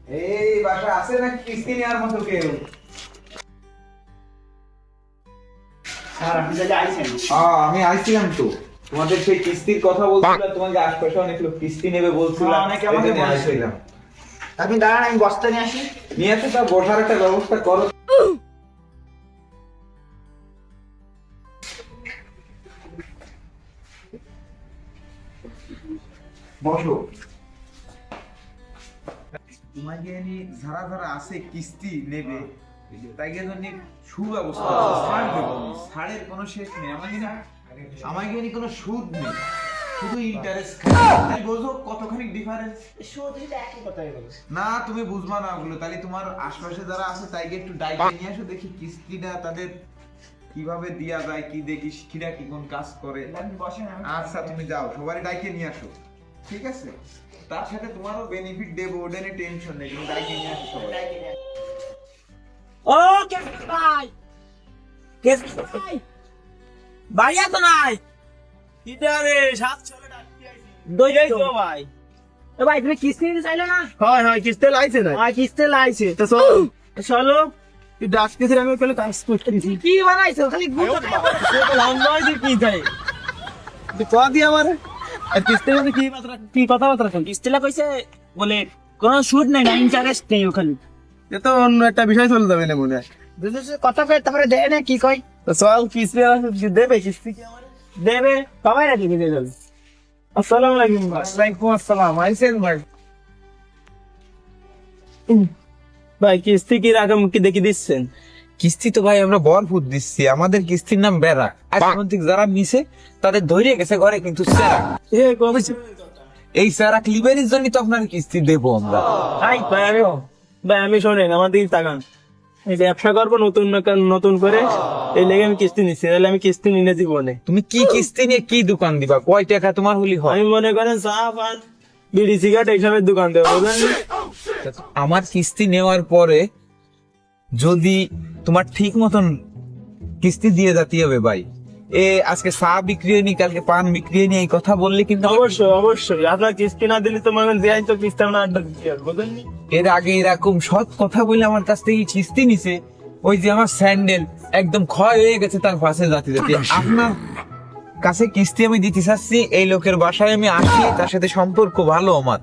এই বাসা আছে না কিস্তি নেওয়ার মতো কেউ? স্যার আপনি তাহলে আইছেন? আমি আইছিলাম তো, তোমাদের সেই কিস্তির কথা বলছিলাম, তোমাকে আশপাশে অনেক লোক কিস্তি নেবে বলছিল, অনেকে আমাকে বলছিল। আপনি দাঁড়ান, আমি বস্তা নিয়ে আসি। নিয়ে এসে তা বসার একটা ব্যবস্থা করো। বসো। তোমাকে যারা যারা আছে কিস্তি নেবে তাই জন্য সুব্যবস্থা ছাড় দেবো, ছাড়ের কোনো শেষ নেই। আমাকে কোনো সুদ নেই, শুধু ইন্টারেস্ট খাই। বোঝো কতখানি ডিফারেন্স? একই কথাই বলছি। না তুমি বুঝবা না ওগুলো, তাহলে তোমার আশপাশে যারা আছে তাইকে একটু ডাইকে নিয়ে আসো, দেখি কিস্তিটা তাদের কিভাবে দেয়া যায়, কি দেখি কিরা কি কোন কাজ করে। বসেন। আচ্ছা তুমি যাও, সবারই ডাইকে নিয়ে আসো, ঠিক আছে? তার সাথে তোমারও বেনিফিট দেবো, ওটা নিয়ে টেনশন নেই, তুমি ডাইকে নিয়ে আসো সবাই। ও কেস ভাই, কেস ভাই, ভাইয়া তো নাই। ইদারে 7 ডাকতে আইছি। দইটাই তো ভাই। এ ভাই তুমি কিস্তি নিতে চাইলে না? হয় কিস্তে লাইছে না। কিস্তি লাইছে তো চল। চলো। তুই ডাকতেছিস, আমি কইলে কাজ করতেছি। কি বানাইছো খালি গুটো কি চাই? তুই কয়া দি আমারে। আর কিস্তে মধ্যে কি কথাবার্তা কোন? কিস্তিলা কইছে বলে কোনো সুদ নাই না, ইন্টারেস্ট নেই ওখানে। এ তো অন্য একটা বিষয় চলে যাবে না মনে হয়। বুঝেছো কথা কই, তারপরে দেয় না কি কই তো চল, কিস্তি দেবে কিস্তি কি আমারে? দেবে সবাই নাকি দিতে যাবে। আসসালামু আলাইকুম ভাই। ওয়ালাইকুম আসসালাম। আইছেন ভাই? ভাই কিস্তি কি রকম কি দেখি দিচ্ছেন? কিস্তি তো ভাই আমরা ভরপুর দিচ্ছি, আমাদের কিস্তির নাম বেড়া। আজকে যারা নিছে তাদের ধরে গেছে ঘরে, কিন্তু এ কবে এই স্যারাক লিবারের জন্য তো আপনার কিস্তি দেবো আমরা। ভাই আমি শোনেন, আমার দিকে তাকান। এই ব্যবসা করবো নতুন করে, এই লেগে আমি কিস্তি নিচ্ছি, তাহলে আমি কিস্তি নিয়ে জীবনে। তুমি কি কিস্তি নিয়ে কি দোকান দিবা? কয় টাকা তোমার হলি হয়? আমি মনে করেন চা পান বিড়ি সিগারেট এইসবের দোকান দেবো, বুঝলেন? আমার কিস্তি নেওয়ার পরে যদি তোমার ঠিক মতন কিস্তি দিয়ে যেতে হবে ভাই। আজকে চা বিক্রি হয়নি, কালকে পান বিক্রি হয়নি, এই কথা বললে কিন্তু অবশ্যই আপনার কিস্তি না দিলে তো মনে করেন যে তো কিস্তি আমরা আড্ডা দিচ্ছি, বুঝলেন? এর আগে এরকম সৎ কথা বলে আমার কাছ থেকে কিস্তি নিছে। ওই যে আমার স্যান্ডেল একদম ক্ষয় হয়ে গেছে তার পাশে যাতে যাতে আপনার কাছে কিস্তি আমি দিতে চাচ্ছি। এই লোকের বাসায় আমি আসি, তার সাথে সম্পর্ক ভালো আমার,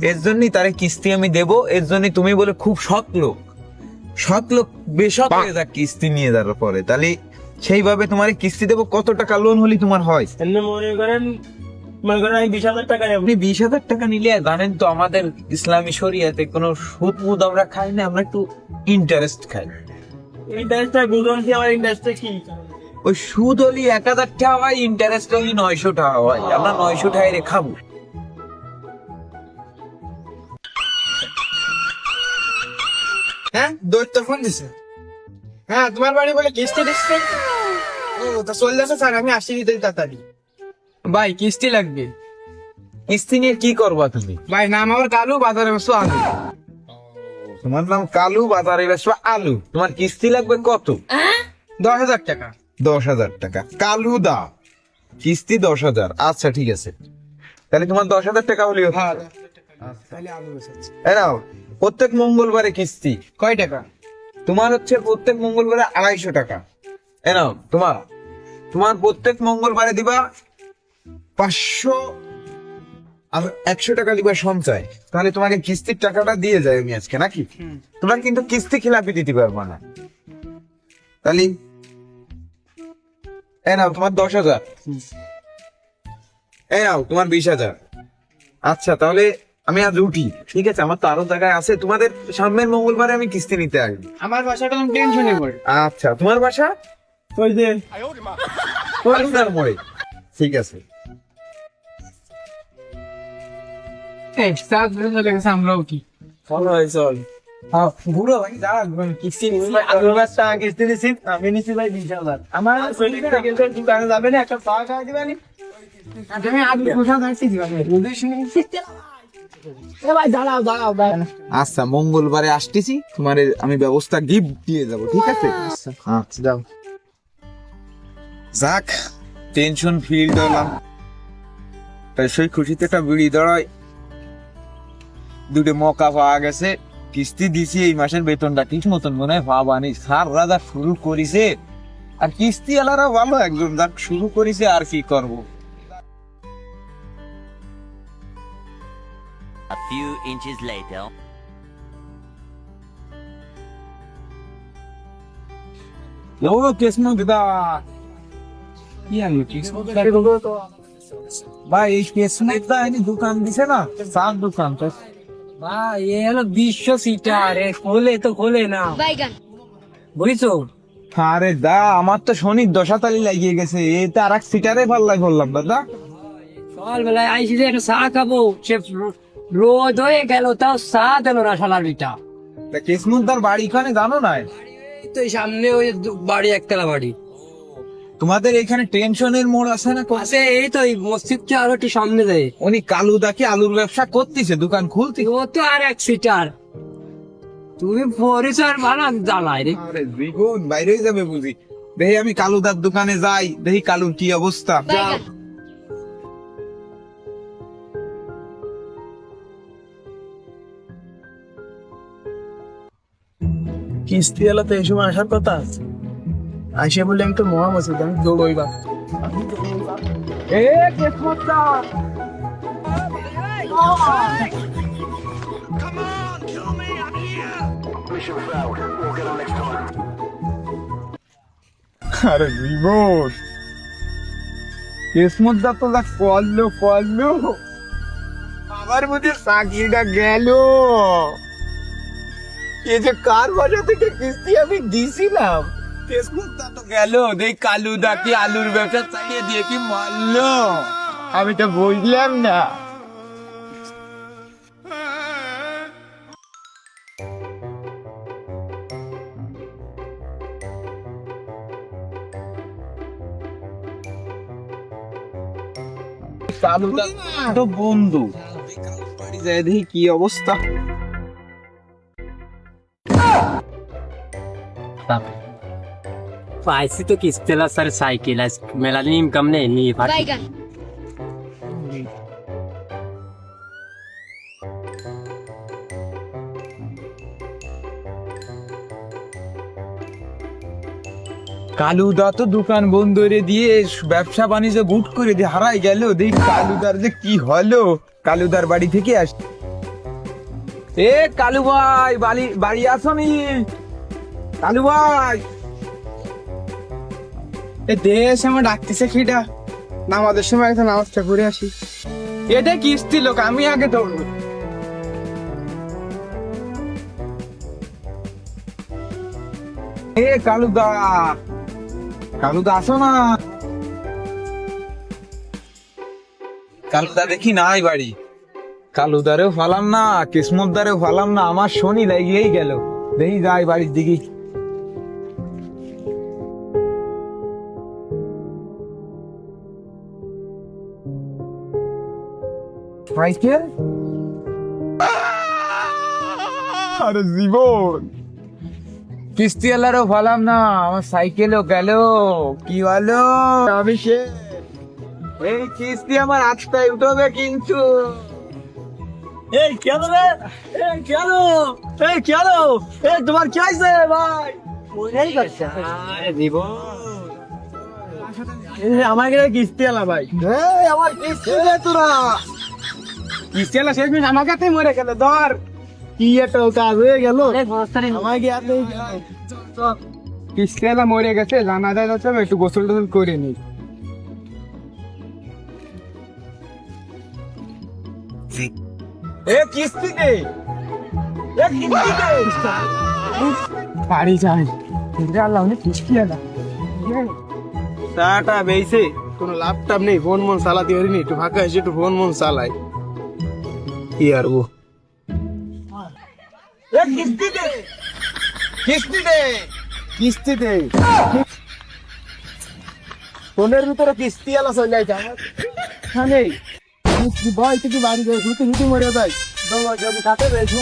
এর জন্যই তারে কিস্তি আমি দেব। এর জন্যই তুমি বলে খুব সৎ লোক বেসৎ হয়ে যাক কিস্তি নিয়ে যাওয়ার পরে, তাহলে সেইভাবে তোমার কিস্তি দেবো। কত টাকা লোন হলে তোমার হয়? এমনি মনে করেন আমি 20,000 টাকা নেব। আপনি 20,000 টাকা নিলে, জানেন তো আমাদের ইসলামী শরিয়াতে কোনো সুদ মুদ আমরা খাই না, আমরা একটু ইন্টারেস্ট খাই। ইন্টারেস্টটা বুঝুন কি, আমার ইন্টারেস্টটা কি? ওই সুদ হলি 1,000 টাকা হয়, ইন্টারেস্ট হলি 900 টাকা হয়। আমরা 900 টাকায় রে খাবো। হ্যাঁ, দৈত্য ফোন দিছে। হ্যাঁ, তোমার বাড়ি বলে কিস্তি দিচ্ছে। ও তা চলে আসো স্যার, আমি আসি দিতে তাড়াতাড়ি। ভাই কিস্তি লাগবে। কিস্তি নিয়ে কি করবা তুমি? ভাই নাম আমার কালু, বাজারে বসো আলু। তোমার নাম কালু, বাজারে বেচবা আলু। তোমার কিস্তি লাগবে কত? 10,000 টাকা। 10,000 টাকা। কালু দা কিস্তি 10,000। আচ্ছা ঠিক আছে, তাহলে তোমার 10,000 টাকা হলেও হ্যাঁ, তাহলে আলু বেচাচ্ছি। নাও। প্রত্যেক মঙ্গলবারে কিস্তি কয় টাকা? তোমার হচ্ছে প্রত্যেক মঙ্গলবারে 250 টাকা। নাও তোমার প্রত্যেক মঙ্গলবারে দিবা 500 আর 100 টাকা দিবা সঞ্চয়। তাহলে তোমাকে কিস্তির টাকাটা দিয়ে যায় আমি আজকে, নাকি? তোমরা কিন্তু কিস্তি খেলাপি দিতে পারবো না। তাহলে নাও তোমার 10,000। নাও তোমার 20,000। আচ্ছা তাহলে আমি আজ উঠি, ঠিক আছে? আমার তো আরো জায়গায় আছে, তোমাদের সামনের মঙ্গলবারে আমি কিস্তি নিতে আসবো। আমার বাসাটা আমি টেনশনে পড়ে। আচ্ছা তোমার বাসা ওই যে পরিষ্কার মোড়ে, ঠিক আছে। এই স্যার চলে গেছে, আমরাও কি ভালো হয় চল। হ্যাঁ বুড়ো ভাই দাঁড়া, কিস্তি নিছি, আগেরবার টাকা কিস্তি দিছি, আমি নিছি ভাই 20,000। আমার কিন্তু দোকানে যাবে না, একটা চা খাই দিবানি। তুমি আগে পোশাক আসছি দিবানি, বুঝিস নি? এ ভাই দাঁড়াও। আচ্ছা মঙ্গলবারে আসতেছি, তোমার আমি ব্যবস্থা গিফট দিয়ে যাব, ঠিক আছে? আচ্ছা যাও। যাক, টেনশন ফিল দিলাম, তাই সেই খুশিতে একটা বিড়ি ধরাই, দুটো মকা পাওয়া গেছে, কিস্তি দিছি, এই মাসের বেতনটা ঠিক মতন মনে হয় ভাবানি সার রাজা শুরু করিছে। আর কিস্তি আলারা ভালো একজন যাক শুরু করিছে, আর কি করব। A few inches later. ও কেসমত দা কি আনলো কেসমত ভাই, এই কেসমত দা এনে দোকান দিছে না, সার দোকান তো ভাই এ হলো বিশ্ব সিটার, তো খোলে না বুঝছো। আরে দা, আমার তো শনির দশাতালি লাগিয়ে গেছে, এটা আর এক সিটারে ভাল লাগে বললাম দাদা। সকালবেলায় আইসি যে একটা চা খাবো, সে রোদ হয়ে গেল, তাও চা দিল না শালার বিটা। কেসমত দার বাড়ি খানে জানো না? এই তো এই সামনে ওই বাড়ি, একতলা বাড়ি। তোমাদের এখানে টেনশনের মোড় আছে না? আছে, এই তো এই মসজিদটা আরো একটু সামনে দেয়। উনি কালুদা কি আলুর ব্যবসা করতেছে, দোকান খুলতে। ও তো আর এক সিটার, তুমি পরিচয় ভালো জ্বালাই রে। আরে দ্বিগুণ বাইরেই যাবে বুঝি। দেখি আমি কালুদার দোকানে যাই, দেখি কালুর কি অবস্থা। কিস্তি এলো তো এই সময় আসার কথা, আসে বলে আমি তো মহা মসজিদ, আমি দৌড়ইবা। এ কেসমত দা, আরে রিমোট কেসমত দা তো যা করলো আমার মধ্যে চাকরিটা গেল। এই যে কার বাসা থেকে কিস্তি আমি দিছিলাম, কেসমত দা তো গেল। দেখ কালুদা কি আলুর ব্যবসা চালিয়ে দিয়ে কি মারলো, আমি তো বুঝলাম না। কালুদা তো বন্ধু, বাড়ি যায় দেখি কি অবস্থা। পাইছি তো কিস্তেলা স্যার সাইকেল, আজ মেলা দিন ইনকাম নেই, নিয়ে পারি। কালুদা তো দোকান বন্ধ করে দিয়ে ব্যবসা বাণিজ্য গুট করে দিয়ে হারাই গেল। দেখ কালুদার যে কি হলো, কালুদার বাড়ি থেকে আস। এ কালু ভাই, বাড়ি আসো নি? কালু ভাই, এ দেশ আমার ডাকতেছে, খিটা নামাজের সময় একটা নামাজটা ঘুরে আসি। এটা কিস্তি লোক, আমি আগে দৌড়বো। এ কালুদা, কালুদা আসো না। কালুদা দেখি নাই বাড়ি। কালুদারেও ফালাম না, কিসমতদারেও ফালাম না, আমার শনি লাগিয়েই গেল। দেখি যাই বাড়ির দিকে। সাইকেল, আরে জীবন, কিস্তি আলারও ভালাম না, আমার সাইকেলও গেল। কি হলো? আমি সে এই কিস্তি আমার আজটাই উঠবে কিন্তু। এই কেন রে, এই কেন, এই কেন, এই তোমার কি হয়েছে ভাই? মনেই করছে আরে দিব আমাকে কিস্তি আলা ভাই, আমার কিস্তি দে তোরা। কিস্তি এলা শেষ মিনিট আমার কাছে মরে গেল। ধর কি একটা কাজ হয়ে গেল আমাকে কিস্তি এলা মরে গেছে, জানা যায় যাচ্ছে, একটু গোসল টোসল করে নি। এ কিস্তি দে, এ কিস্তি দে। বাড়ি যাই, আল্লাহ কিস্তি এলা টাটা বেইছে, কোনো ল্যাপটপ নেই, ফোন মন চালাতে পারিনি, একটু ফাঁকা এসে একটু ফোন মন চালাই। কি আর ও এ কিস্তি দে, কিস্তি দে, কিস্তি দে, ফোনের ভিতরে কিস্তি আলা চলে যাইছে আমার নেই। ভয় থেকে বাড়ি যায়, ঘুরতে ঘুরতে মরে যায়। খাতে বেশ